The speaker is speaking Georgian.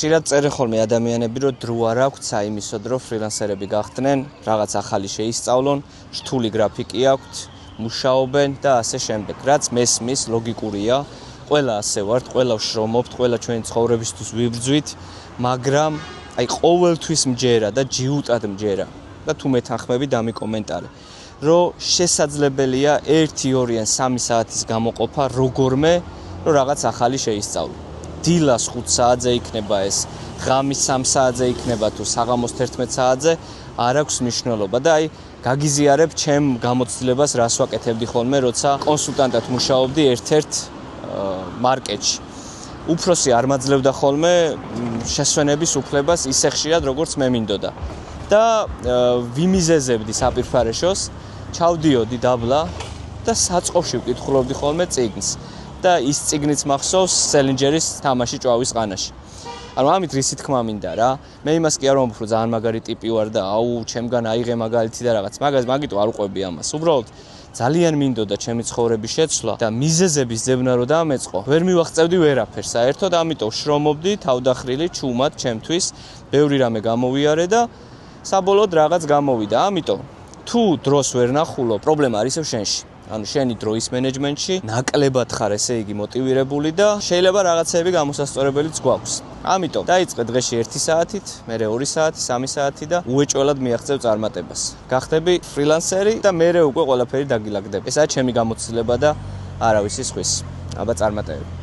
ხშირად წერენ ხოლმე ადამიანები, რომ დრო არ აქვთ საიმისოდ, რომ ფრილანსერები გახდნენ, რაღაც ახალი შეისწავლონ, რთული გრაფიკი აქვთ, მუშაობენ და ასე შემდეგ. რაც მესმის, ლოგიკურია. ყველა ასე ვართ, ყველა ვშრომობთ, ყველა ჩვენი ცხოვრებისთვის ვიბრძვით, მაგრამ აი ყოველთვის მჯერა და ჯიუტად მჯერა. და თუ მეთანხმები დამიკომენტარე, რომ შესაძლებელია 1-2 ან 3 საათის გამოყოფა როგორმე, რომ რაღაც ახალი შეისწავლო. დილას 5 საათზე იქნება ეს, ღამის 3 საათზე იქნება თუ საღამოს 11 საათზე, არ აქვს მნიშვნელობა და აი გაგიზიარებ ჩემ გამოცდილებას, რას ვაკეთებდი ხოლმე, როცა კონსულტანტად მუშაობდი ერთ-ერთ მარკეტში. უფროსი არ მაძლევდა ხოლმე შესვენების უფლებას ისე ხშირად, როგორც მე მინდოდა. და ვიმიზეზებდი საპირფარეშოს, ჩავდიოდი დაბლა და საწყოში ვკითხულობდი ხოლმე წიგნს. და ის წიგნიც მახსოვს სელინჯერის თამაში ჭვავის ყანაში. ანუ ამით რისი თქმა მინდა რა. მე იმას კი არ ვამბობ, რომ ძალიან მაგარი ტიპი ვარ და აუ, ჩემგან აიღე მაგალითი და რაღაც. მაგიტო არ უყვები ამას. უბრალოდ ძალიან მინდოდა ჩემი ცხოვრების შეცვლა და მიზეზების ძებნა რო დამეწყო. ვერ მივახწევდი ვერაფერს საერთოდ, ამიტომ შრომობდი თავდახრილი ჩუმად ჩემთვის, ბევრი რამე გამოვიარე და საბოლოოდ რაღაც გამოვიდა. ამიტომ თუ დროს ვერ ნახულობ, პრობლემა არის შენში. ანუ შენი დროის მენეჯმენტში ნაკლებად ხარ ესე იგი მოტივირებული და შეიძლება რაღაცეები გამოსასწორებელიც გვაქვს. ამიტომ დაიწყე დღეში 1 საათით, მერე 2 საათი, 3 საათი და უეჭველად მიაღწევ წარმატებას. გახდები ფრილანსერი და მერე უკვე ყველაფერი დაგილაგდები. ესაა ჩემი გამოცდილება და არავის ხვის. აბა წარმატებები.